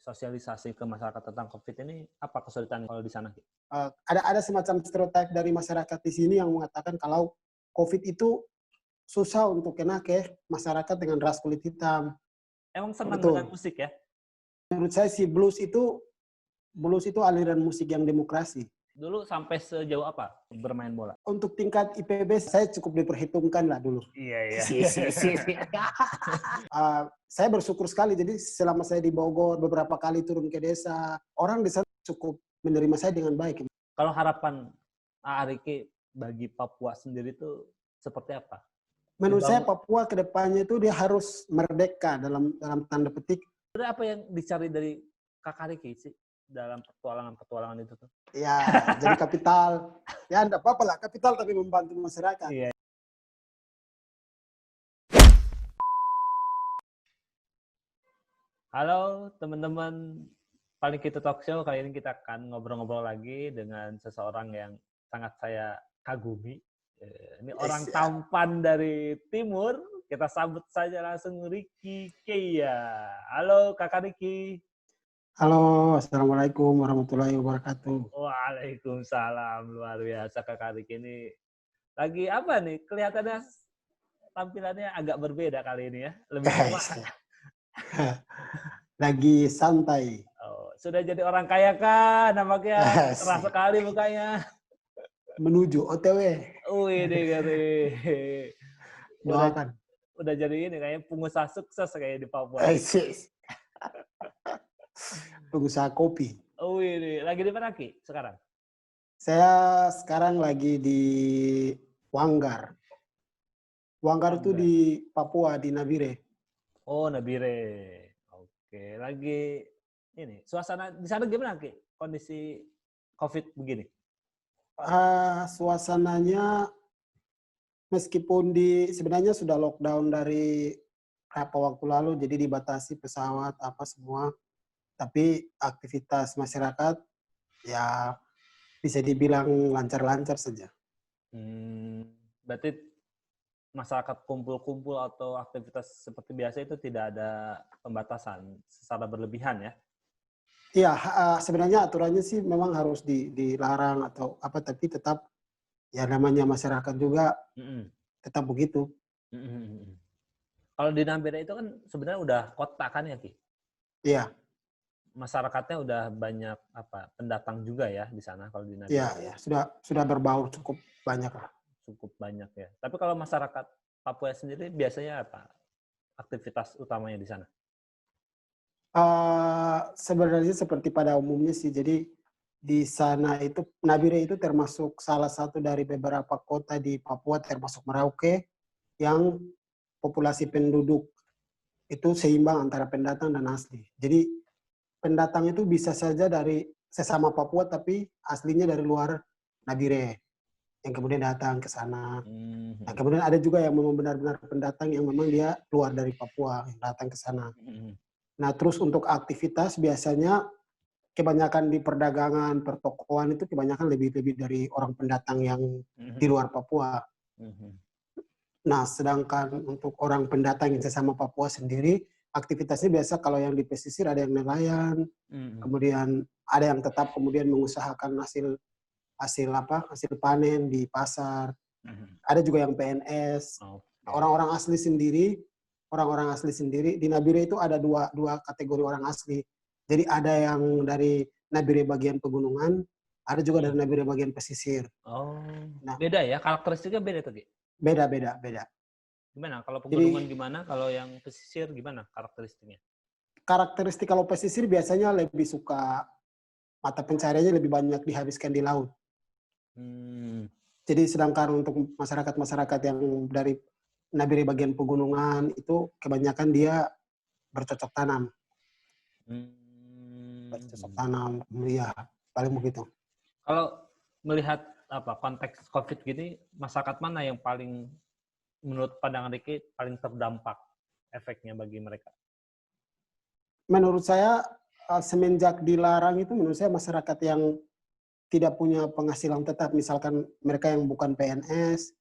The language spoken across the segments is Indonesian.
sosialisasi ke masyarakat tentang COVID ini apa kesulitan kalau di sana? Ada semacam stereotip dari masyarakat di sini yang mengatakan kalau COVID itu susah untuk kena ke masyarakat dengan ras kulit hitam. Emang senang dengan Betul. musik ya? Menurut saya sih blues itu aliran musik yang demokrasi. Dulu sampai sejauh apa bermain bola? Untuk tingkat IPB saya cukup diperhitungkan lah dulu. Iya. Saya bersyukur sekali. Jadi selama saya di Bogor beberapa kali turun ke desa, orang di sana cukup menerima saya dengan baik. Kalau harapan Ariki bagi Papua sendiri itu seperti apa? Menurut saya Papua ke depannya itu dia harus merdeka dalam tanda petik. Apa yang dicari dari Kakak Riki sih dalam petualangan itu tuh? Ya, jadi kapital. Ya enggak apa-apa lah, kapital tapi membantu masyarakat. Iya. Halo teman-teman Paling Kita Talk Show, kali ini kita akan ngobrol-ngobrol lagi dengan seseorang yang sangat saya kagumi. Ini orang tampan dari timur, kita sambut saja langsung Riki Keia. Halo Kakak Riki. Halo, Assalamualaikum warahmatullahi wabarakatuh. Waalaikumsalam, luar biasa Kakak Riki ini. Lagi apa nih? Kelihatannya tampilannya agak berbeda kali ini ya, lebih tua. Lagi santai. Oh, sudah jadi orang kaya kah? Nampaknya cerah sekali mukanya. Menuju OTW. Wih, Doakan. Udah jadi ini kayaknya pengusaha sukses kayak di Papua. Pengusaha kopi. Wih, lagi di mana Ki sekarang? Saya sekarang lagi di Wanggar. Wanggar itu di Papua, di Nabire. Oh, Nabire. Oke, lagi ini suasana di sana gimana Ki? Kondisi COVID begini? Suasananya meskipun sebenarnya sudah lockdown dari beberapa waktu lalu, jadi dibatasi pesawat apa semua, tapi aktivitas masyarakat ya bisa dibilang lancar-lancar saja. Berarti masyarakat kumpul-kumpul atau aktivitas seperti biasa itu tidak ada pembatasan secara berlebihan ya? Iya, sebenarnya aturannya sih memang harus dilarang atau apa, tapi tetap ya namanya masyarakat juga tetap begitu. Kalau di Nabire itu kan sebenarnya udah kota kan ya Ki? Iya. Masyarakatnya udah banyak pendatang juga ya di sana kalau di Nabire. Iya, sudah berbaur cukup banyak lah. Cukup banyak ya. Tapi kalau masyarakat Papua sendiri biasanya apa aktivitas utamanya di sana? Sebenarnya seperti pada umumnya sih. Jadi di sana itu Nabire itu termasuk salah satu dari beberapa kota di Papua termasuk Merauke yang populasi penduduk itu seimbang antara pendatang dan asli. Jadi pendatang itu bisa saja dari sesama Papua tapi aslinya dari luar Nabire yang kemudian datang ke sana. Nah, kemudian ada juga yang memang benar-benar pendatang yang memang dia keluar dari Papua yang datang ke sana. Nah, terus untuk aktivitas biasanya kebanyakan di perdagangan, pertokoan itu kebanyakan lebih dari orang pendatang yang di luar Papua. Nah, sedangkan untuk orang pendatang yang sesama Papua sendiri, aktivitasnya biasa kalau yang di pesisir ada yang nelayan, kemudian ada yang tetap kemudian mengusahakan hasil panen di pasar. Ada juga yang PNS. Orang-orang asli sendiri di Nabire itu ada dua kategori orang asli. Jadi ada yang dari Nabire bagian pegunungan, ada juga dari Nabire bagian pesisir. Oh, nah, beda ya, karakteristiknya beda tuh, Ki? Beda. Gimana? Kalau pegunungan gimana? Kalau yang pesisir gimana karakteristiknya? Karakteristik kalau pesisir biasanya lebih suka mata pencariannya lebih banyak dihabiskan di laut. Jadi sedangkan untuk masyarakat yang dari Nabire bagian pegunungan itu kebanyakan dia bercocok tanam. Bercocok tanam, ya paling begitu. Kalau melihat konteks COVID gini, masyarakat mana yang paling menurut pandangan Riki paling terdampak efeknya bagi mereka? Menurut saya semenjak dilarang itu menurut saya masyarakat yang tidak punya penghasilan tetap, misalkan mereka yang bukan PNS,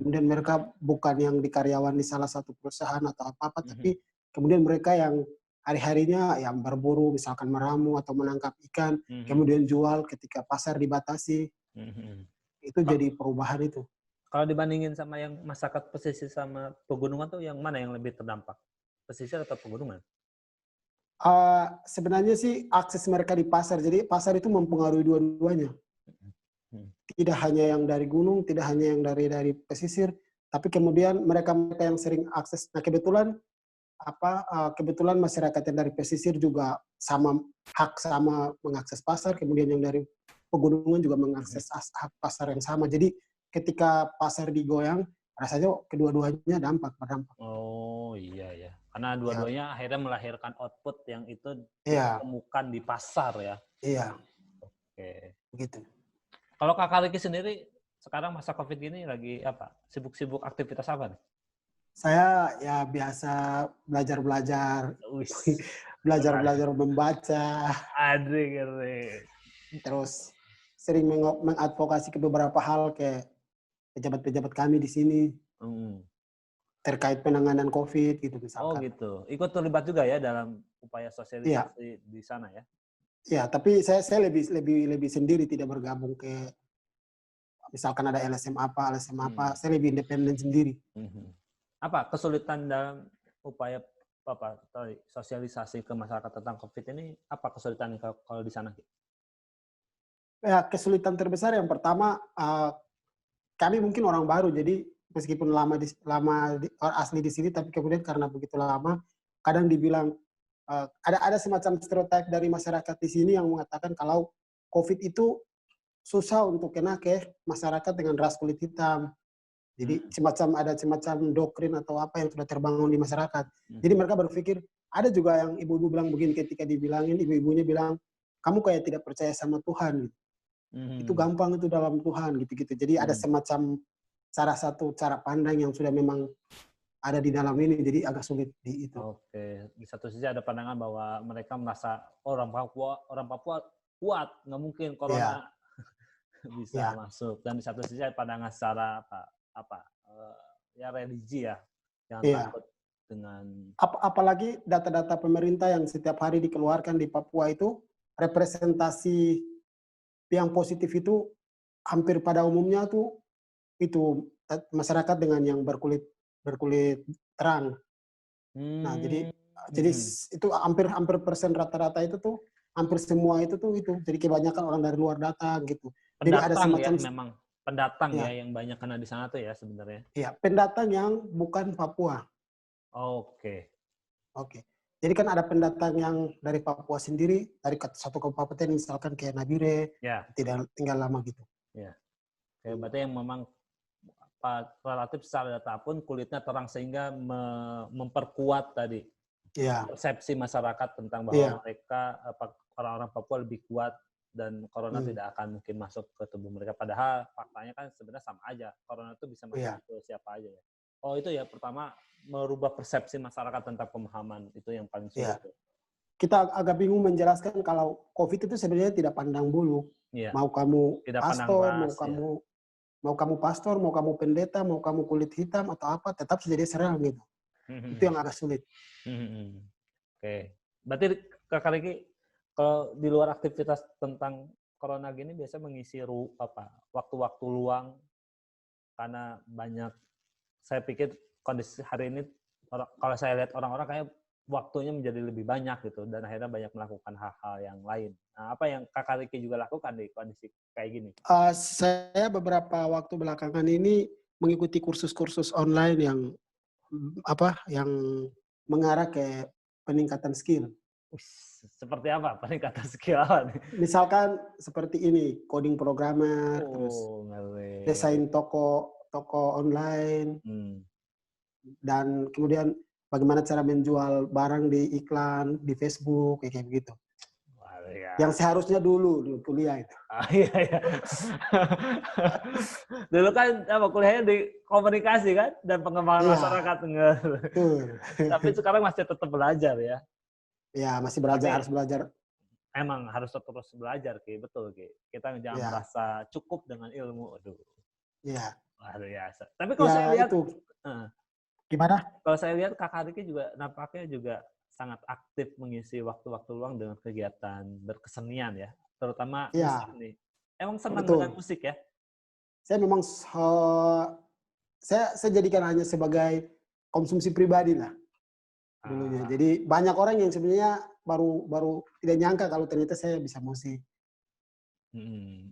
kemudian mereka bukan yang dikaryawan di salah satu perusahaan atau apa-apa, tapi kemudian mereka yang hari-harinya yang berburu, misalkan meramu atau menangkap ikan, kemudian jual ketika pasar dibatasi. Itu jadi perubahan itu. Kalau dibandingin sama yang masyarakat pesisir sama pegunungan tuh yang mana yang lebih terdampak? Pesisir atau pegunungan? Sebenarnya sih akses mereka di pasar, jadi pasar itu mempengaruhi dua-duanya. Tidak hanya yang dari gunung, tidak hanya yang dari pesisir, tapi kemudian mereka yang sering akses. Nah kebetulan masyarakat yang dari pesisir juga sama mengakses pasar, kemudian yang dari pegunungan juga mengakses hak pasar yang sama. Jadi ketika pasar digoyang, rasanya kedua-duanya berdampak. Oh iya ya, karena dua-duanya akhirnya melahirkan output yang itu Iya. ditemukan di pasar ya. Iya. Oke. Begitu. Kalau Kakak Riki sendiri sekarang masa COVID ini lagi apa? Sibuk-sibuk aktivitas apa nih? Saya ya biasa belajar-belajar membaca, Aduh, terus sering mengadvokasi ke beberapa hal kayak pejabat-pejabat kami di sini terkait penanganan COVID gitu Oh misalkan. gitu. Ikut terlibat juga ya dalam upaya Iya. sosialisasi di sana ya? Ya, tapi saya lebih sendiri, tidak bergabung ke misalkan ada LSM apa, saya lebih independen sendiri. Apa kesulitan dalam upaya sosialisasi ke masyarakat tentang COVID ini? Apa kesulitan kalau di sana? Ya, kesulitan terbesar yang pertama, kami mungkin orang baru, jadi meskipun asli di sini, tapi kemudian karena begitu lama, kadang dibilang ada semacam stereotip dari masyarakat di sini yang mengatakan kalau COVID itu susah untuk kena ke masyarakat dengan ras kulit hitam. Jadi ada semacam doktrin atau apa yang sudah terbangun di masyarakat. Jadi mereka berpikir, ada juga yang ibu-ibu bilang begini ketika dibilangin, ibu-ibunya bilang, kamu kayak tidak percaya sama Tuhan. Itu gampang itu dalam Tuhan gitu-gitu. Jadi ada semacam cara pandang yang sudah memang ada di dalam ini, jadi agak sulit di itu. Oke, di satu sisi ada pandangan bahwa mereka merasa orang Papua kuat, nggak mungkin corona bisa masuk. Dan di satu sisi ada pandangan secara ya religi ya, yang takut dengan apalagi data-data pemerintah yang setiap hari dikeluarkan di Papua itu representasi yang positif itu hampir pada umumnya tuh itu masyarakat dengan yang berkulit terang. Nah, jadi itu hampir persen rata-rata itu tuh hampir semua itu tuh itu. Jadi kebanyakan orang dari luar datang gitu. Jadi ada semacam memang pendatang ya yang banyak kena di sana tuh ya sebenarnya. Iya, pendatang yang bukan Papua. Oke. Jadi kan ada pendatang yang dari Papua sendiri, dari satu kabupaten misalkan kayak Nabire, tidak tinggal lama gitu. Ya. Berarti yang memang relatif secara data pun kulitnya terang sehingga memperkuat tadi persepsi masyarakat tentang bahwa mereka orang-orang Papua lebih kuat dan corona tidak akan mungkin masuk ke tubuh mereka. Padahal faktanya kan sebenarnya sama aja. Corona itu bisa masuk ke siapa aja ya. Oh itu ya pertama merubah persepsi masyarakat tentang pemahaman itu yang paling sulit. Kita agak bingung menjelaskan kalau COVID itu sebenarnya tidak pandang bulu. Mau kamu pastor, mau kamu pendeta, mau kamu kulit hitam atau apa, tetap saja dia serang gitu. Itu yang agak sulit. Oke. Berarti Kakak Riki kalau di luar aktivitas tentang corona gini biasa mengisi waktu-waktu luang karena banyak. Saya pikir kondisi hari ini kalau saya lihat orang-orang kayak waktunya menjadi lebih banyak gitu dan akhirnya banyak melakukan hal-hal yang lain. Nah, apa yang Kakak Riki juga lakukan di kondisi kayak gini? Saya beberapa waktu belakangan ini mengikuti kursus-kursus online yang mengarah ke peningkatan skill. Seperti apa peningkatan skill apa nih? Misalkan seperti ini, coding programmer, terus desain toko online, dan kemudian bagaimana cara menjual barang di iklan di Facebook kayak begitu. Yang seharusnya dulu kuliah itu. Iya. Dulu kan kuliahnya di komunikasi kan dan pengembangan masyarakat. Tapi sekarang masih tetap belajar ya. Ya, masih belajar, harus belajar. Emang harus terus belajar, Ki. Betul, Ki. Kita jangan merasa cukup dengan ilmu. Aduh. Iya. Luar biasa. Tapi kalau saya lihat itu. Gimana? Kalau saya lihat Kakak Riki juga nampaknya juga sangat aktif mengisi waktu-waktu luang dengan kegiatan berkesenian ya, terutama musik Ya, nih. Emang senang dengan betul. musik ya? Saya memang saya jadikan hanya sebagai konsumsi pribadi lah dulunya. Ah, Jadi banyak orang yang sebenarnya baru baru tidak nyangka kalau ternyata saya bisa musik.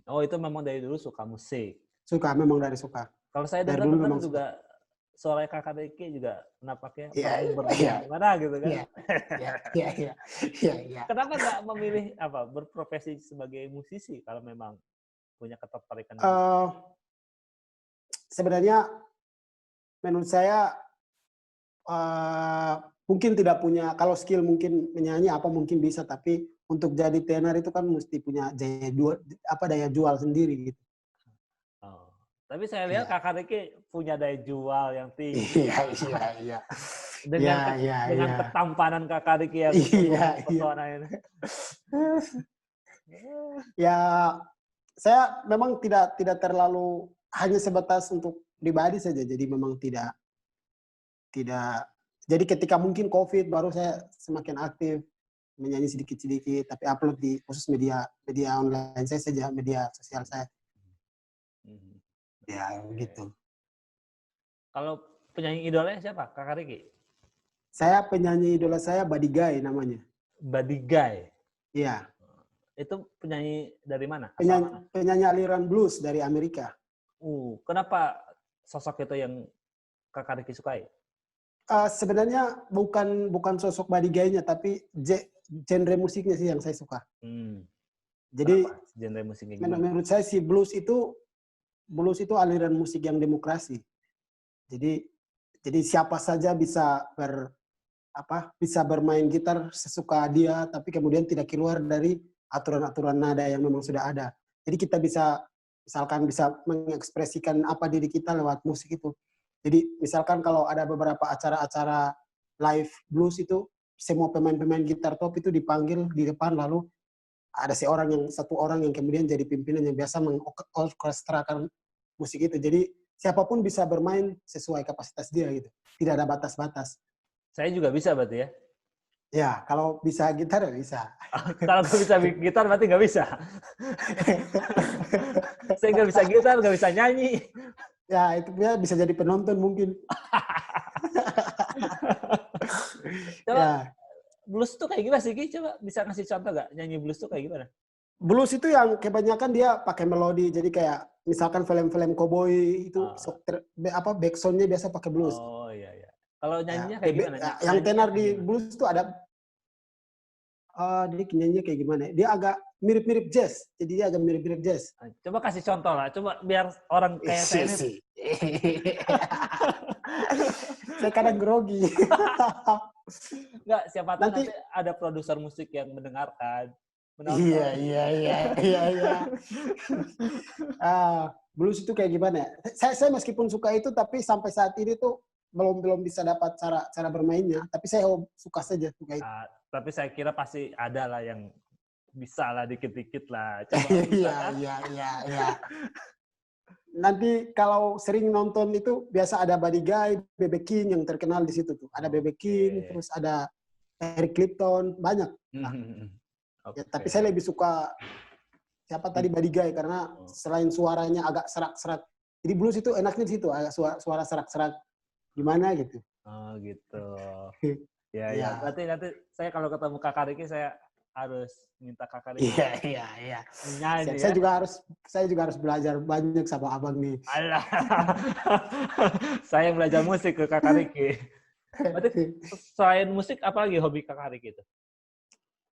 Oh itu memang dari dulu suka musik. Suka, memang dari suka. Kalau saya Dari dulu dengar-dengar memang suka. juga suara Kakak Deki juga nampaknya Iya, pernah iya, bermain di mana gitu kan? iya, iya, iya, iya, iya, iya. Kenapa nggak memilih apa berprofesi sebagai musisi kalau memang punya ketertarikan di musik? Eh, sebenarnya menurut saya mungkin tidak punya, kalau skill mungkin menyanyi apa mungkin bisa, tapi untuk jadi tenar itu kan mesti punya daya jual sendiri gitu. Oh. Tapi saya lihat Iya. Kakak Deki punya daya jual yang tinggi Iya, Pak. iya, iya. Iya, Dengan iya, dengan iya. ketampanan Kakak Deki yang penuh Iya, iya. pesona ini. Ya, saya memang tidak terlalu hanya sebatas untuk pribadi saja. Jadi memang tidak tidak jadi ketika mungkin Covid baru saya semakin aktif menyanyi sedikit-sedikit, tapi upload di khusus media media online saya saja, media sosial saya. Mhm. Ya, Oke. begitu. Kalau penyanyi idolanya siapa? Kakak Deki? Saya penyanyi idola saya Buddy Guy namanya. Buddy Guy. Iya, Itu penyanyi dari mana? Asal penyanyi mana? penyanyi aliran blues dari Amerika. Kenapa sosok itu yang Kakak Deki sukai? Sebenarnya bukan bukan sosok Buddy Guy-nya, tapi genre musiknya sih yang saya suka. Hmm. Jadi Kenapa? Genre musiknya gimana? menurut saya si blues itu aliran musik yang demokrasi. Jadi jadi siapa saja bisa bermain gitar sesuka dia, tapi kemudian tidak keluar dari aturan-aturan nada yang memang sudah ada. Jadi kita misalkan bisa mengekspresikan apa diri kita lewat musik itu. Jadi misalkan kalau ada beberapa acara-acara live blues itu, semua pemain-pemain gitar top itu dipanggil di depan, lalu ada satu orang yang kemudian jadi pimpinan yang biasa mengorkestrakan musik itu. Jadi siapapun bisa bermain sesuai kapasitas dia gitu. Tidak ada batas-batas. Saya juga bisa berarti ya? Ya, kalau bisa gitar ya bisa. Kalau nggak bisa gitar berarti nggak bisa. Saya nggak bisa gitar, nggak bisa nyanyi. Ya, itu dia bisa jadi penonton mungkin. Coba Ya, blues tuh kayak gimana sih, Ki? Coba bisa ngasih contoh nggak? Nyanyi blues tuh kayak gimana? blues itu yang kebanyakan dia pakai melodi. Jadi kayak misalkan film-film cowboy itu Ah, backsoundnya biasa pakai blues. oh iya iya. Kalau Ya, nyanyinya kayak gimana? yang Nyanyinya tenar kayak di gimana? blues itu ada dia nyanyinya kayak gimana? Dia agak mirip-mirip jazz. Jadi dia agak mirip-mirip jazz. Coba kasih contoh lah. Coba biar orang kayak saya ini. Sih. Saya kadang grogi. Nggak, siapa tahu Nanti nanti ada produser musik yang mendengarkan. iya, Menonton. iya, iya, iya, iya. Blues itu kayak gimana ya? Saya meskipun suka itu, tapi sampai saat ini tuh belum bisa dapat cara bermainnya. Tapi saya suka saja suka itu. Tapi saya kira pasti ada lah yang bisa lah dikit-dikit lah. Coba bisa Iya, kan? iya, iya, iya. Nanti kalau sering nonton itu biasa ada Buddy Guy, B.B. King yang terkenal di situ tuh. Ada B.B. King, Oke. terus ada Eric Clapton, banyak. Nah, ya, tapi Oke. saya lebih suka siapa tadi Buddy Guy karena selain suaranya agak serak-serak. Jadi blues itu enaknya di situ, agak suara serak-serak gimana gitu. Oh gitu. Ya ya. Iya. Berarti nanti saya kalau ketemu Kakak Riki saya harus minta Kakak Riki Iya, iya, iya. nyanyi Saya ya. juga harus belajar banyak sama abang nih. Alah. Saya yang belajar musik ke Kakak Riki. Berarti selain musik apa lagi hobi Kakak Riki itu?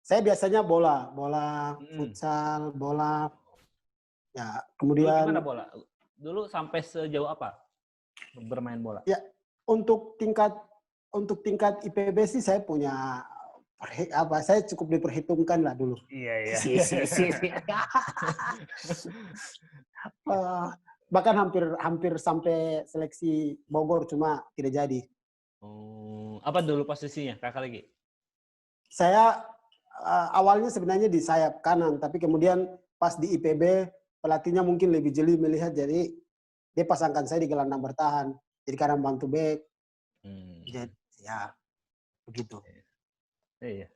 Saya biasanya bola, Mm-mm. futsal, bola. Ya, Dulu gimana kemudian bola? Dulu sampai sejauh apa bermain bola? ya untuk tingkat IPB sih saya punya saya cukup diperhitungkan lah dulu. Iya iya. Si. Bahkan hampir sampai seleksi Bogor cuma tidak jadi. Apa dulu posisinya Kakak Riki? Saya awalnya sebenarnya di sayap kanan, tapi kemudian pas di IPB pelatihnya mungkin lebih jeli melihat, jadi dia pasangkan saya di gelandang bertahan. Jadi kadang bantu back. Jadi, ya begitu. Iya.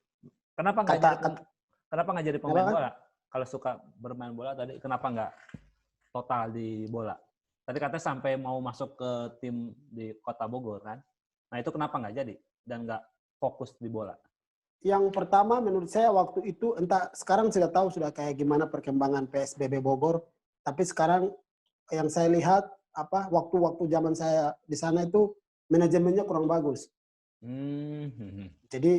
Kenapa nggak Kata, jadi kata kenapa nggak jadi pemain kenapa? bola? Kalau suka bermain bola tadi, kenapa nggak total di bola? Tadi katanya sampai mau masuk ke tim di Kota Bogor kan? Nah itu kenapa nggak jadi dan nggak fokus di bola? Yang pertama menurut saya waktu itu, entah sekarang sudah tahu sudah kayak gimana perkembangan PSBB Bogor, tapi sekarang yang saya lihat waktu-waktu zaman saya di sana itu manajemennya kurang bagus. Jadi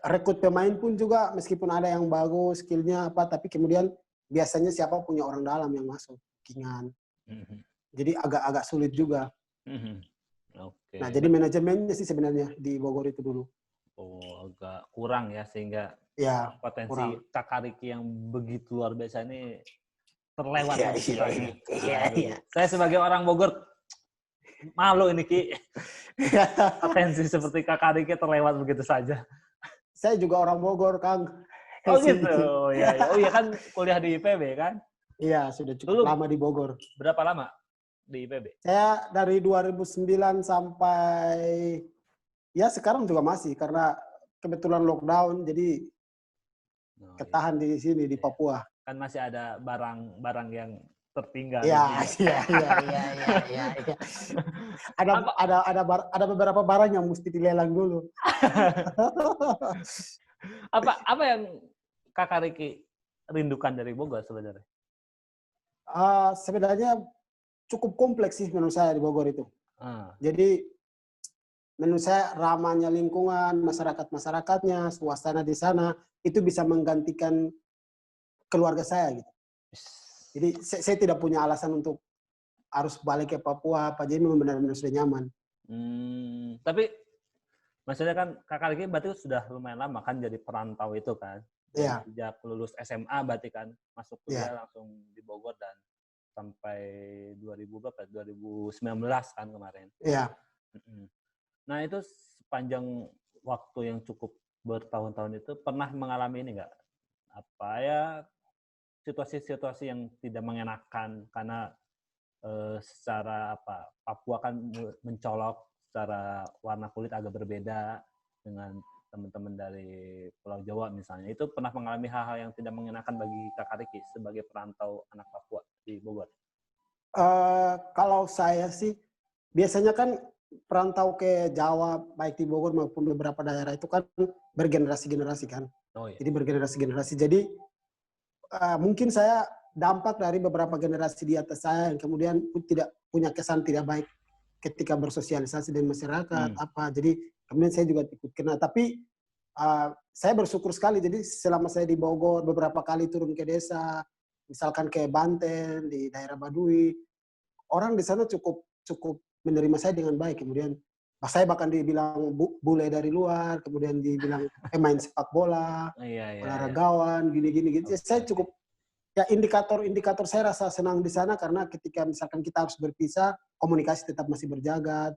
rekrut pemain pun juga meskipun ada yang bagus skillnya tapi kemudian biasanya siapa punya orang dalam yang masuk bookingan. Jadi agak-agak sulit juga. Oke. Nah jadi manajemennya sih sebenarnya di Bogor itu dulu. Oh, agak kurang ya sehingga Ya potensi kurang. Kakak Riki yang begitu luar biasa ini terlewat Iya begitu iya saja. iya iya. Aduh, saya sebagai orang Bogor malu ini Ki. Potensi seperti Kakak Riki terlewat begitu saja. Saya juga orang Bogor, Kang. Oh gitu. Oh iya, iya. Oh iya kan kuliah di IPB kan? Iya, sudah cukup Dulu lama di Bogor. berapa lama di IPB? Saya dari 2009 sampai ya sekarang juga masih karena kebetulan lockdown jadi Oh, iya. ketahan di sini di Iya. Papua. Kan masih ada barang-barang yang tertinggal Iya, ini. iya, iya, iya, iya, iya, iya. Apa Ada beberapa barang yang mesti dilelang dulu. apa yang Kakak Riki rindukan dari Bogor sebenarnya? Sebenarnya cukup kompleks sih menurut saya di Bogor itu. Ah. Jadi menurut saya ramahnya lingkungan, masyarakat-masyarakatnya, suasana di sana itu bisa menggantikan keluarga saya gitu. Jadi saya tidak punya alasan untuk harus balik ke Papua jadi memang benar-benar sudah nyaman. Tapi maksudnya kan Kakak Riki berarti sudah lumayan lama kan jadi perantau itu kan? Dari Iya, sejak lulus SMA berarti kan masuk kuliah iya, langsung di Bogor dan sampai 2000 berapa? 2019 kan kemarin. iya. Nah itu sepanjang waktu yang cukup bertahun-tahun itu pernah mengalami ini nggak? Apa ya situasi-situasi yang tidak mengenakan karena secara Papua kan mencolok secara warna kulit agak berbeda dengan teman-teman dari Pulau Jawa misalnya. Itu pernah mengalami hal-hal yang tidak mengenakan bagi Kakak Riki sebagai perantau anak Papua di Bogor? Kalau saya sih biasanya kan perantau ke Jawa baik di Bogor maupun beberapa daerah itu kan bergenerasi-generasi kan. Oh iya. Jadi bergenerasi-generasi. Jadi mungkin saya dampak dari beberapa generasi di atas saya yang kemudian tidak punya kesan tidak baik ketika bersosialisasi dengan masyarakat jadi kemudian saya juga ikut kena tapi saya bersyukur sekali jadi selama saya di Bogor beberapa kali turun ke desa misalkan ke Banten di daerah Baduy orang di sana cukup cukup menerima saya dengan baik kemudian saya bahkan dibilang bule dari luar kemudian dibilang pemain sepak bola Iya, iya, iya. olahragawan gini-gini gitu. Oke, Saya oke. cukup ya indikator saya rasa senang di sana karena ketika misalkan kita harus berpisah, komunikasi tetap masih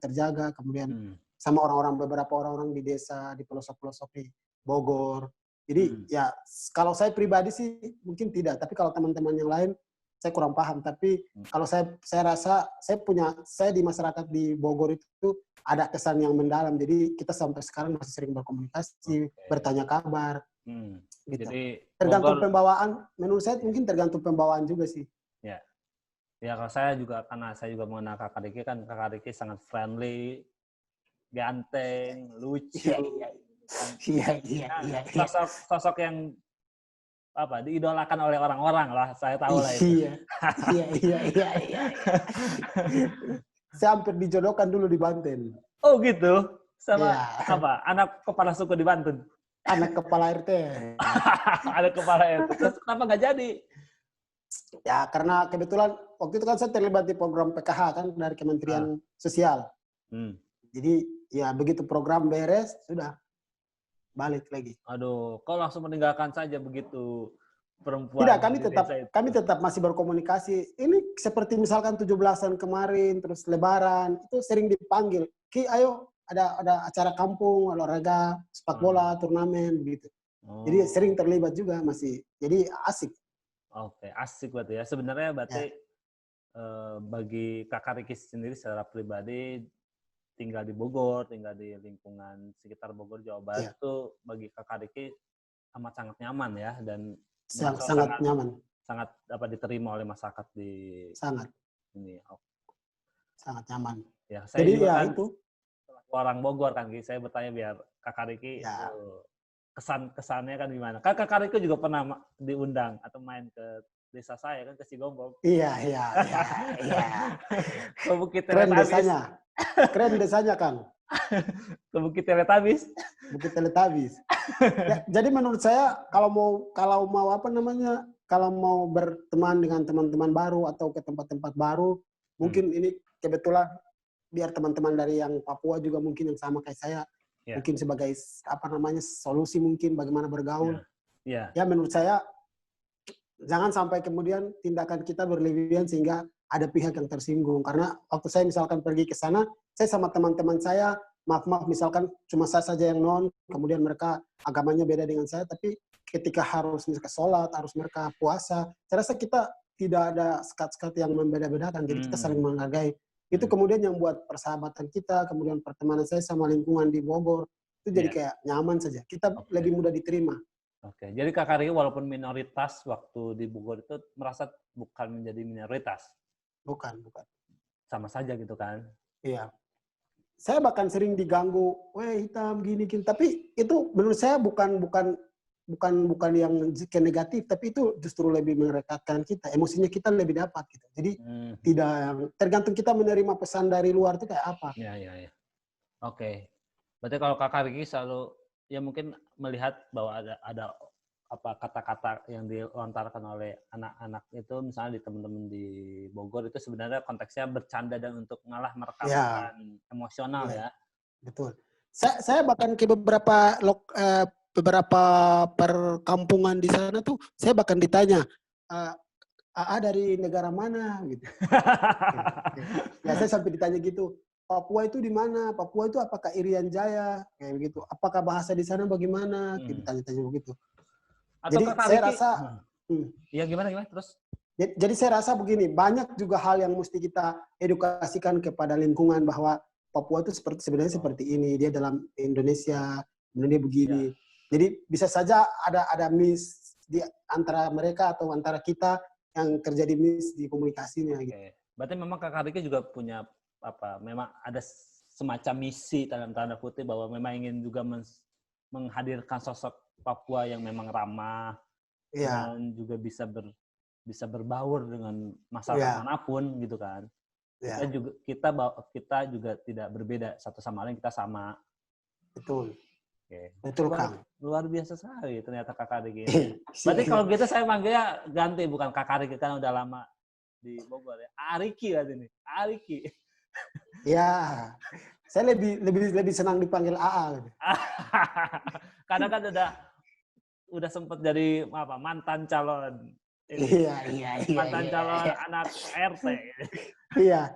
terjaga, kemudian sama beberapa orang-orang di desa, di pelosok-pelosok di Bogor. Jadi ya kalau saya pribadi sih mungkin tidak, tapi kalau teman-teman yang lain saya kurang paham. Tapi kalau saya rasa saya di masyarakat di Bogor itu ada kesan yang mendalam. Jadi kita sampai sekarang masih sering berkomunikasi, bertanya kabar. Gitu. Jadi Tergantung Bogor, pembawaan, menurut saya mungkin tergantung pembawaan juga sih. ya. Ya kalau saya juga karena saya juga mengenal Kakak Riki kan Kakak Riki sangat friendly, ganteng, lucu. Iya. Sosok yang diidolakan oleh orang-orang lah, saya tahu lah itu. Iya. Saya hampir dijodohkan dulu di Banten. Oh gitu, sama Iya. anak kepala suku di Banten. Anak kepala RT. Ada kepala RT. Terus kenapa nggak jadi? Ya karena kebetulan waktu itu kan saya terlibat di program PKH kan dari Kementerian Sosial. Jadi ya begitu program beres sudah balik lagi. Aduh, kau langsung meninggalkan saja begitu perempuan Tidak, di desa itu. kami tetap masih berkomunikasi. Ini seperti misalkan 17-an kemarin, terus Lebaran, itu sering dipanggil. Ki, ayo ada acara kampung, olahraga, sepak bola, turnamen, gitu. Jadi sering terlibat juga masih. Jadi asik. Oke, asik berarti ya. Sebenarnya berarti Ya. bagi Kakak Riki sendiri secara pribadi tinggal di Bogor, tinggal di lingkungan sekitar Bogor, Jawa Barat itu bagi Kakak Riki amat sangat nyaman ya, dan sangat nyaman. Sangat dapat diterima oleh masyarakat di sangat ini. Sangat nyaman. Ya, saya jadi juga ya kan itu orang Bogor kan, saya bertanya biar Kakak Riki kesannya kan gimana. Kan Kakak Riki juga pernah diundang atau main ke desa saya kan, ke Cigombong. Iya. Ke Bukit Keren Teletabis. desanya kan. Ke Bukit Teletabis. Bukit Teletabis. Ya, jadi menurut saya kalau mau apa namanya, kalau mau berteman dengan teman-teman baru atau ke tempat-tempat baru, mungkin ini kebetulan biar teman-teman dari yang Papua juga mungkin yang sama kayak saya, mungkin sebagai apa namanya solusi mungkin bagaimana bergaul. Ya menurut saya jangan sampai kemudian tindakan kita berlebihan sehingga ada pihak yang tersinggung. Karena waktu saya misalkan pergi ke sana, saya sama teman-teman saya, maaf misalkan cuma saya saja yang non, kemudian mereka agamanya beda dengan saya, tapi ketika harus mereka sholat, harus mereka puasa, saya rasa kita tidak ada sekat-sekat yang membeda-bedakan, jadi kita saling menghargai. Itu kemudian yang buat persahabatan kita, kemudian pertemanan saya sama lingkungan di Bogor, itu jadi kayak nyaman saja. Kita lebih mudah diterima. Oke, jadi Kakak Riki walaupun minoritas waktu di Bogor itu merasa bukan menjadi minoritas? Bukan. Sama saja gitu kan? Iya. Saya bahkan sering diganggu, weh hitam gini. Tapi itu menurut saya bukan yang negatif, tapi itu justru lebih merekatkan kita. Emosinya kita lebih dapat gitu. Jadi tidak tergantung kita menerima pesan dari luar itu kayak apa. Iya. Oke. Berarti kalau Kakak Riki selalu ya mungkin melihat bahwa ada apa kata-kata yang dilontarkan oleh anak-anak itu misalnya di teman-teman di Bogor itu sebenarnya konteksnya bercanda dan untuk ngalah merekamkan emosional ya. Betul. Saya bahkan ke beberapa perkampungan di sana tuh saya bahkan ditanya, AA dari negara mana gitu. Ya saya sampai ditanya gitu. Papua itu di mana? Papua itu apakah Irian Jaya? Kayak begitu. Apakah bahasa di sana bagaimana? Ditanya-tanya begitu. Atau jadi saya rasa ya gimana terus? Jadi saya rasa begini, banyak juga hal yang mesti kita edukasikan kepada lingkungan bahwa Papua itu sebenarnya seperti ini, dia dalam Indonesia, dia begini. Jadi bisa saja ada miss di antara mereka atau antara kita yang terjadi miss di komunikasinya. Gitu. Berarti memang Kakak Riki juga punya memang ada semacam misi dalam tanda kutip bahwa memang ingin juga menghadirkan sosok Papua yang memang ramah dan juga bisa berbaur dengan masyarakat manapun gitu kan. Kita juga tidak berbeda satu sama lain, kita sama. Betul. Betul Kang. Luar biasa sekali ternyata Kakak Riki. Berarti kalau gitu saya manggilnya ganti, bukan Kakak Riki kan udah lama di Bogor ya. Ariki berarti nih. Ariki. Ya, saya lebih senang dipanggil AA. Karena kan udah sempat jadi mantan calon. Iya. Mantan calon anak RT. Iya.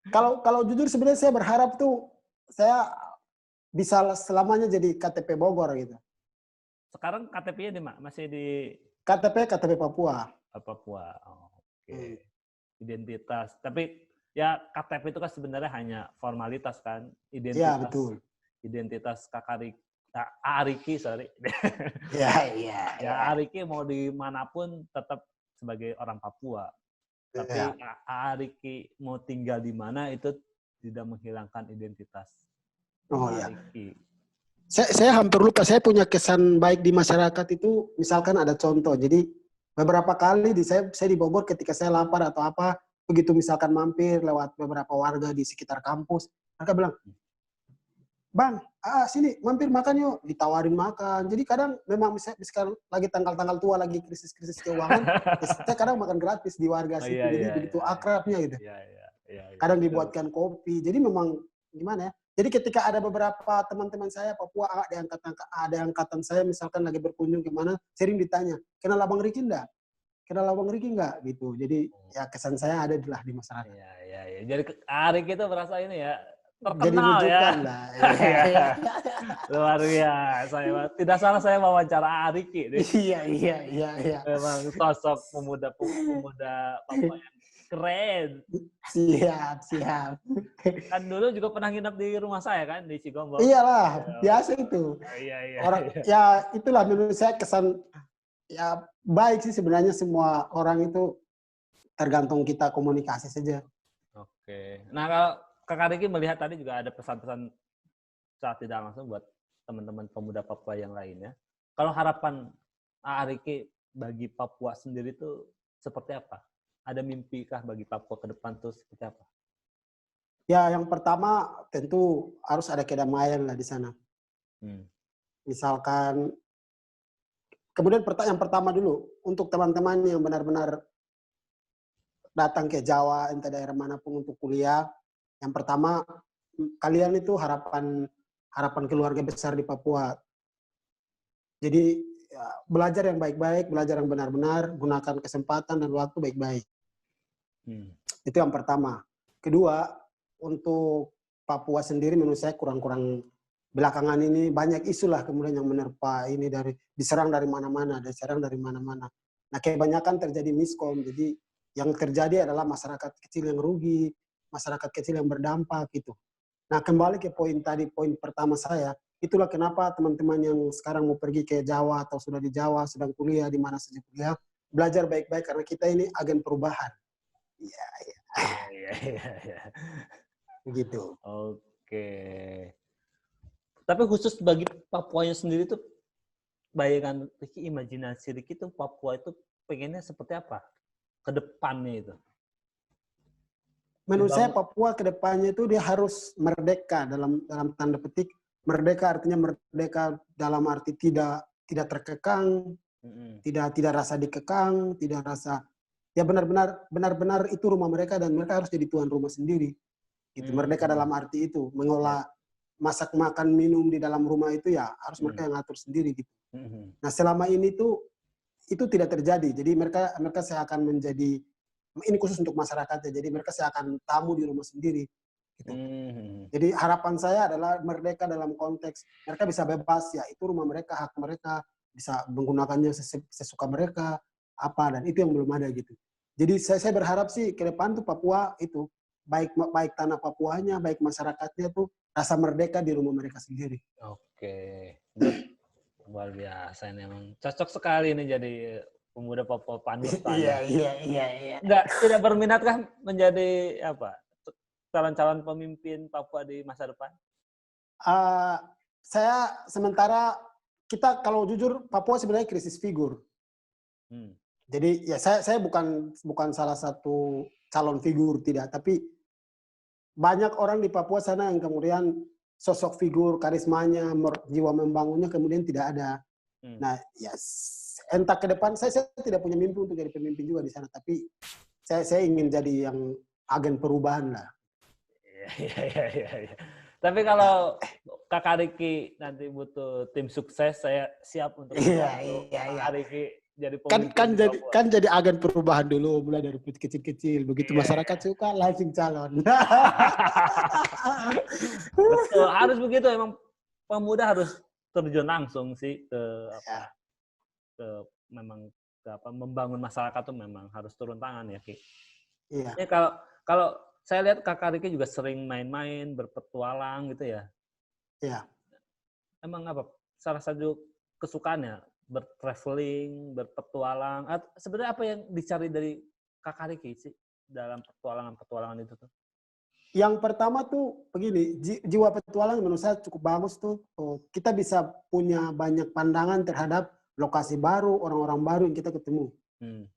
Kalau jujur sebenarnya saya berharap tuh saya bisa selamanya jadi KTP Bogor gitu. Sekarang KTP-nya di mana? Masih di KTP Papua. Papua. Oke. Identitas. Tapi ya KTP itu kan sebenarnya hanya formalitas kan, identitas. Iya, betul. Identitas Kakak Riki, sorry. Iya. Ya Riki mau dimanapun tetap sebagai orang Papua. Tapi Riki mau tinggal di mana itu tidak menghilangkan identitas. Riki. Saya hampir lupa, saya punya kesan baik di masyarakat itu, misalkan ada contoh. Jadi beberapa kali saya di Bogor ketika saya lapar atau apa, begitu misalkan mampir lewat beberapa warga di sekitar kampus, mereka bilang, Bang, sini mampir makan yuk, ditawarin makan. Jadi kadang memang misalkan lagi tanggal-tanggal tua, lagi krisis keuangan, saya kadang makan gratis di warga situ. Jadi begitu akrabnya gitu. Kadang dibuatkan kopi. Jadi memang gimana ya? Jadi ketika ada beberapa teman-teman saya Papua ada angkatan saya misalkan lagi berkunjung kemana, sering ditanya, kenal Abang Riki enggak? Kenal Abang Riki enggak? Gitu. Jadi ya kesan saya ada di masyarakat. Iya. Jadi Riki itu merasa ini ya, terkenal ya. Luar biasa. Tidak salah saya wawancara Riki. Iya. Memang sosok pemuda Papua yang Keren. Siap. Kan dulu juga pernah nginep di rumah saya kan di Cigombong. Iyalah, biasa itu. Iya. Orang ya itulah menurut saya kesan ya baik sih sebenarnya semua orang itu tergantung kita komunikasi saja. Oke. Nah, kalau Kakak Riki melihat tadi juga ada pesan-pesan secara tidak langsung buat teman-teman pemuda Papua yang lainnya. Kalau harapan Riki bagi Papua sendiri itu seperti apa? Ada mimpikah bagi Papua ke depan tuh seperti apa? Ya, yang pertama tentu harus ada kedamaian lah di sana. Misalkan, kemudian yang pertama dulu, untuk teman-teman yang benar-benar datang ke Jawa, entah daerah manapun untuk kuliah, yang pertama, kalian itu harapan keluarga besar di Papua. Jadi, ya, belajar yang baik-baik, belajar yang benar-benar, gunakan kesempatan dan waktu baik-baik. Itu yang pertama. Kedua, untuk Papua sendiri menurut saya kurang-kurang belakangan ini banyak isu lah kemudian yang menerpa ini diserang dari mana-mana. Nah, kebanyakan terjadi miskom. Jadi yang terjadi adalah masyarakat kecil yang rugi, masyarakat kecil yang berdampak gitu. Nah, kembali ke poin tadi, poin pertama saya, itulah kenapa teman-teman yang sekarang mau pergi ke Jawa atau sudah di Jawa, sedang kuliah, di mana saja kuliah, belajar baik-baik karena kita ini agen perubahan. Iya. Begitu. Oke. Tapi khusus bagi Papuanya sendiri tuh, bayangan Riki, imajinasi Riki tuh Papua itu pengennya seperti apa ke depannya itu? Menurut saya Papua ke depannya itu dia harus merdeka dalam tanda petik. Merdeka artinya merdeka dalam arti tidak terkekang, tidak rasa dikekang, tidak rasa ya benar-benar itu rumah mereka dan mereka harus jadi tuan rumah sendiri. Gitu. Merdeka dalam arti itu, mengolah masak makan minum di dalam rumah itu ya harus mereka yang ngatur sendiri gitu. Nah, selama ini tuh itu tidak terjadi. Jadi mereka seakan menjadi, ini khusus untuk masyarakatnya, jadi mereka seakan tamu di rumah sendiri gitu. Jadi harapan saya adalah merdeka dalam konteks mereka bisa bebas, ya itu rumah mereka, hak mereka, bisa menggunakannya sesuka mereka apa, dan itu yang belum ada gitu. Jadi saya berharap sih ke depan tuh Papua itu baik tanah Papuanya, baik masyarakatnya tuh rasa merdeka di rumah mereka sendiri. Oke, luar biasa ini, emang cocok sekali ini jadi pemuda Papua panutan. Iya. Tidak berminatkah menjadi calon-calon pemimpin Papua di masa depan? Saya sementara kita kalau jujur Papua sebenarnya krisis figur. Jadi ya saya bukan salah satu calon figur, tidak, tapi banyak orang di Papua sana yang kemudian sosok figur, karismanya, jiwa membangunnya kemudian tidak ada. Nah, ya entah ke depan saya tidak punya mimpi untuk jadi pemimpin juga di sana, tapi saya ingin jadi yang agen perubahan lah. Iya. Tapi kalau Kakak Riki nanti butuh tim sukses, saya siap untuk Kakak Riki jadi pemimpin kan jadi agen perubahan dulu, mulai dari kecil-kecil, begitu masyarakat suka langsung calon. Betul, harus begitu, emang pemuda harus terjun langsung sih membangun masyarakat tuh memang harus turun tangan ya, Ki. Iya. Ya, kalau saya lihat Kakak Riki juga sering main-main, berpetualang gitu ya. Iya. Emang salah satu kesukaannya bertraveling, berpetualang. Sebenarnya apa yang dicari dari Kakak Riki sih dalam petualangan itu tuh? Yang pertama tuh begini, jiwa petualang menurut saya cukup bagus tuh. Kita bisa punya banyak pandangan terhadap lokasi baru, orang-orang baru yang kita ketemu.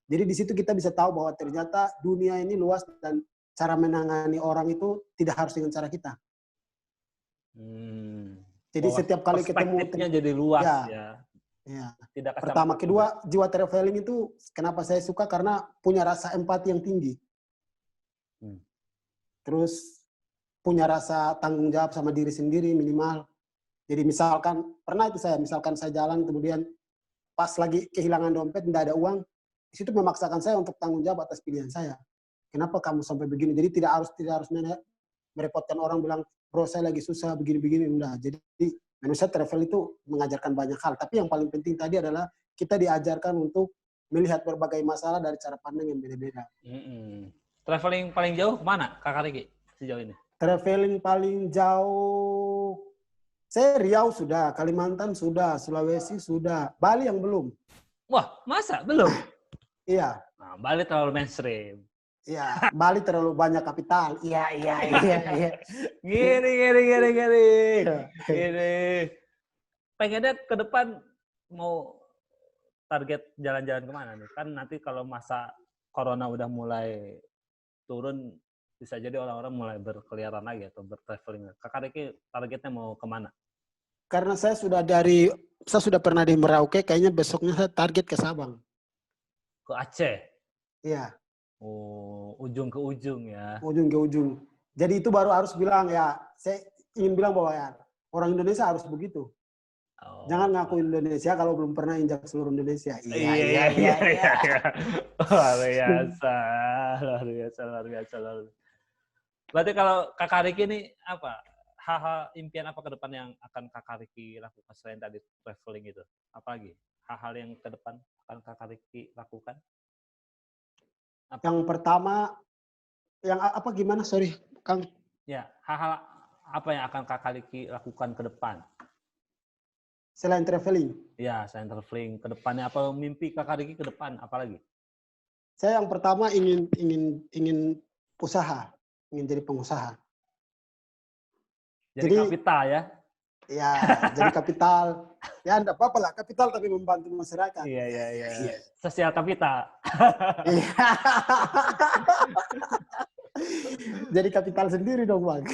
Jadi di situ kita bisa tahu bahwa ternyata dunia ini luas dan cara menangani orang itu tidak harus dengan cara kita. Jadi setiap kali ketemu, perspektifnya jadi luas ya. Tidak pertama, kedua, jiwa traveling itu kenapa saya suka karena punya rasa empati yang tinggi. Terus punya rasa tanggung jawab sama diri sendiri minimal. Jadi misalkan saya jalan kemudian pas lagi kehilangan dompet, tidak ada uang, di situ memaksakan saya untuk tanggung jawab atas pilihan saya. Kenapa kamu sampai begini? Jadi tidak harus merepotkan orang bilang, bro saya lagi susah begini-begini, enggak. Jadi menurut saya travel itu mengajarkan banyak hal. Tapi yang paling penting tadi adalah kita diajarkan untuk melihat berbagai masalah dari cara pandang yang beda-beda. Traveling paling jauh kemana Kakak Riki sejauh ini? Traveling paling jauh, saya Riau sudah, Kalimantan sudah, Sulawesi sudah, Bali yang belum. Wah, masa? Belum? Iya. Nah, Bali terlalu mainstream. Iya, Bali terlalu banyak kapital. Iya. Gini. Pengennya ke depan mau target jalan-jalan kemana nih? Kan nanti kalau masa corona udah mulai turun, bisa jadi orang-orang mulai berkeliaran lagi atau bertraveling. Kakak Riki targetnya mau kemana? Karena saya sudah pernah di Merauke, kayaknya besoknya saya target ke Sabang. Ke Aceh? Iya. Oh, ujung ke ujung ya. Ujung ke ujung. Jadi itu baru harus bilang ya, saya ingin bilang bahwa ya, orang Indonesia harus begitu. Oh. Jangan ngaku Indonesia kalau belum pernah injak seluruh Indonesia. Iya. Luar biasa. Berarti kalau Kakak Riki ini apa? Hal-hal impian apa ke depan yang akan Kakak Riki lakukan selain tadi traveling itu? Apa lagi? Hal-hal yang ke depan akan Kakak Riki lakukan? Apa? Yang pertama, yang apa gimana? Sorry, Kang. Ya, hal-hal apa yang akan Kakak Riki lakukan ke depan? Selain traveling. Ya, selain traveling ke depannya apa mimpi Kakak Riki ke depan apalagi? Saya yang pertama ingin usaha, ingin jadi pengusaha. Jadi kapital ya? Ya, jadi kapital. Ya, enggak apa-apa lah, kapital tapi membantu masyarakat. Iya. Sosial kapital. Iya. Jadi kapital sendiri dong, Bang.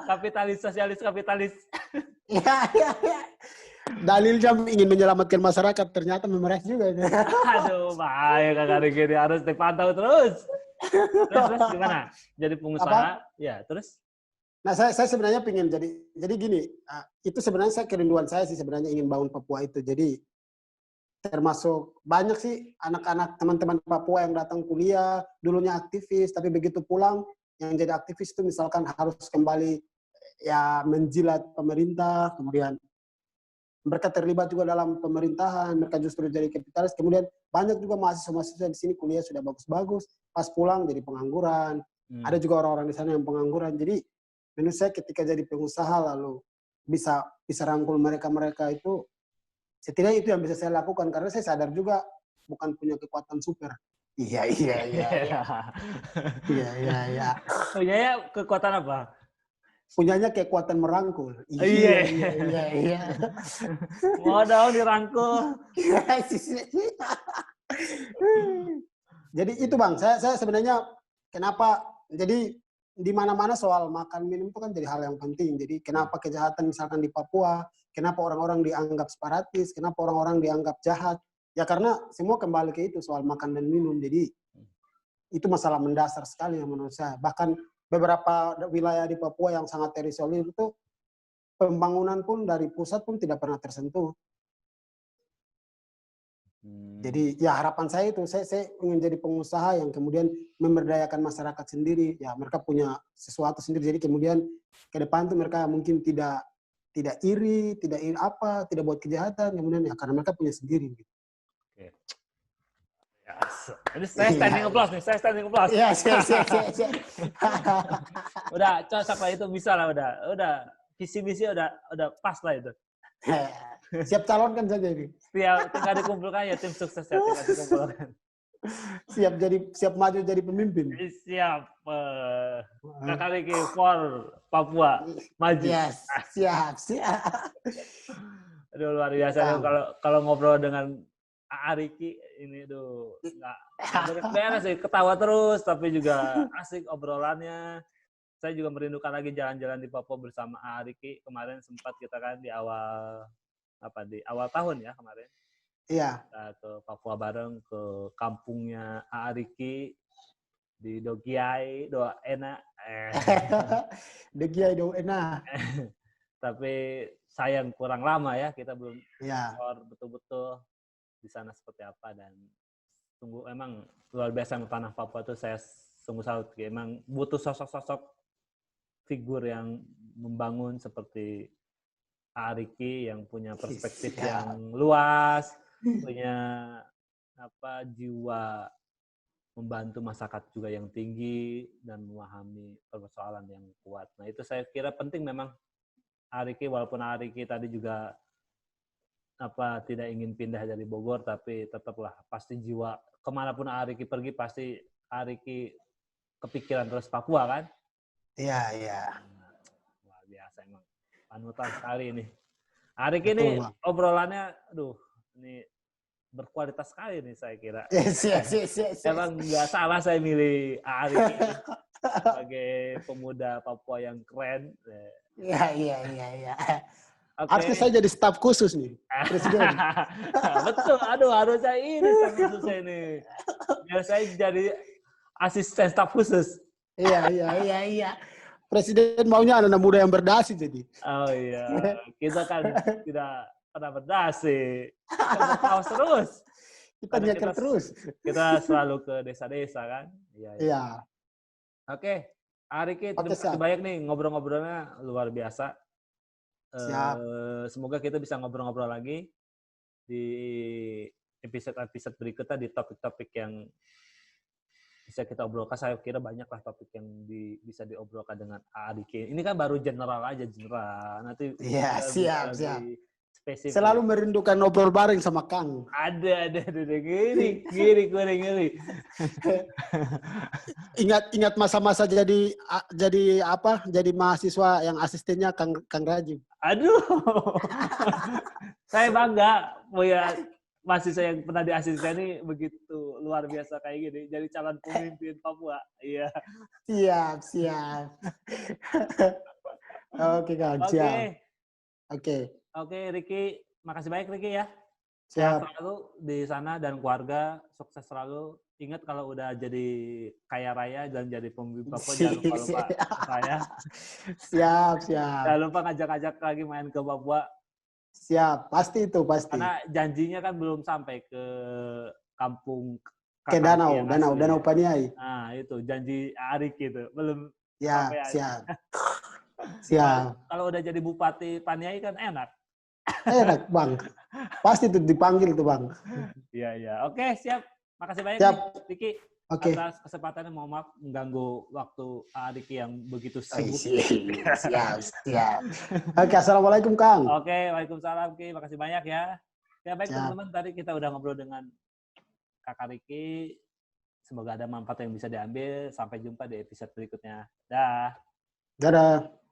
Kapitalis, sosialis, kapitalis. Iya. Dalilnya ingin menyelamatkan masyarakat, ternyata memeras juga. Aduh, bahaya Kakak Riki ini harus dipantau terus. Terus gimana? Jadi pengusaha, ya terus? Nah, saya sebenarnya pengen jadi gini, itu sebenarnya kerinduan saya sih sebenarnya ingin bangun Papua itu. Jadi termasuk banyak sih anak-anak teman-teman Papua yang datang kuliah, dulunya aktivis, tapi begitu pulang yang jadi aktivis itu misalkan harus kembali ya menjilat pemerintah, kemudian mereka terlibat juga dalam pemerintahan, mereka justru jadi kapitalis, kemudian banyak juga mahasiswa-mahasiswa di sini kuliah sudah bagus-bagus, pas pulang jadi pengangguran. Ada juga orang-orang di sana yang pengangguran. Jadi menurut saya ketika jadi pengusaha lalu bisa rangkul mereka itu, setidaknya itu yang bisa saya lakukan karena saya sadar juga bukan punya kekuatan super. Iya. Punyanya kekuatan apa? Punyanya kekuatan merangkul. Iya. Mau dong dirangkul. Jadi itu Bang, saya sebenarnya kenapa, jadi di mana-mana soal makan minum itu kan jadi hal yang penting. Jadi kenapa kejahatan misalkan di Papua, kenapa orang-orang dianggap separatis, kenapa orang-orang dianggap jahat, ya karena semua kembali ke itu soal makan dan minum. Jadi itu masalah mendasar sekali menurut saya. Bahkan beberapa wilayah di Papua yang sangat terisolir itu pembangunan pun dari pusat pun tidak pernah tersentuh. Jadi ya harapan saya itu, saya ingin jadi pengusaha yang kemudian memberdayakan masyarakat sendiri. Ya mereka punya sesuatu sendiri. Jadi kemudian ke depan tuh mereka mungkin tidak iri, tidak buat kejahatan. Kemudian ya karena mereka punya sendiri. Gitu. Oke. Ini saya standing applause nih, saya standing applause. Iya. Udah cocok lah itu, bisa lah udah visi-visi udah pas lah itu. Siap calonkan saja ini. Tinggal dikumpulkan ya tim sukses ya, tinggal dikumpulkan. Siap maju jadi pemimpin. Siap. Kakak Riki for Papua maju. Yes, siap. Aduh luar biasa kalau ngobrol dengan Riki ini nggak beres sih, ketawa terus tapi juga asik obrolannya. Saya juga merindukan lagi jalan-jalan di Papua bersama Riki. Kemarin sempat kita kan di awal tahun ya kemarin. Iya. Kita ke Papua bareng, ke kampungnya Riki di Dogiai, Doa Enak. Dogiai, Doa Enak. Tapi sayang kurang lama ya, kita belum betul-betul di sana seperti apa, dan sungguh emang luar biasa tanah Papua tuh saya sungguh salut. Emang butuh sosok-sosok figur yang membangun seperti Riki yang punya perspektif yang luas, punya jiwa membantu masyarakat juga yang tinggi dan memahami persoalan yang kuat. Nah itu saya kira penting memang Ariki, walaupun Ariki tadi juga tidak ingin pindah dari Bogor, tapi tetaplah pasti jiwa kemanapun Ariki pergi pasti Ariki kepikiran terus Papua kan? Iya, iya. Luar biasa emang. Panutan sekali ini. Ariki ini obrolannya, ini berkualitas sekali nih saya kira. Yes. Emang nggak salah saya milih Ariki sebagai pemuda Papua yang keren. Iya. Okay. Harusnya saya jadi staf khusus nih, Presiden. Betul, harusnya ini staf khusus ini. Biar saya jadi asisten staf khusus. Iya. Presiden maunya anak muda yang berdasi jadi. Oh iya, kita kan tidak pernah berdasi. Kita berkaos terus. Kita nyeker terus. Kita selalu ke desa-desa kan. Iya. Oke, Ariki, terima kasih banyak nih ngobrol-ngobrolnya luar biasa. Siap. Semoga kita bisa ngobrol-ngobrol lagi di episode-episode berikutnya di topik-topik yang bisa kita obrolkan. Saya kira banyaklah topik yang bisa diobrolkan dengan Ariki. Ini kan baru general aja, Nanti siap. Spesifik. Selalu merindukan ngobrol bareng sama Kang. Ada gini. Ingat masa-masa jadi mahasiswa yang asistennya Kang Rajib. Aduh. Saya bangga punya mahasiswa yang pernah di asisten ini begitu luar biasa kayak gini. Jadi calon pemimpin Papua. Iya. Siap. Oke, Kang. Siap. Oke, Riki. Makasih banyak, Riki ya. Siap. Sehat selalu di sana dan keluarga. Sukses selalu. Ingat kalau udah jadi kaya raya dan jadi pemimpin Papua, jangan lupa saya. Siap. Jangan lupa ngajak-ngajak lagi main ke Papua. Siap, pasti. Karena janjinya kan belum sampai ke kampung ke Danau Paniai. Nah, itu janji Ariki itu belum sampai. Siap. Kalau udah jadi Bupati Paniai kan enak. Enak, Bang. Pasti tuh dipanggil tuh, Bang. Iya. Oke, siap. Makasih banyak, Riki. Atas kesempatannya, mohon maaf mengganggu waktu Riki yang begitu sibuk. Siap. Oke, assalamualaikum, Kang. Oke, waalaikumsalam, Ki. Makasih banyak ya. Ya baik teman-teman, tadi kita udah ngobrol dengan Kakak Riki. Semoga ada manfaat yang bisa diambil. Sampai jumpa di episode berikutnya. Dah. Dadah.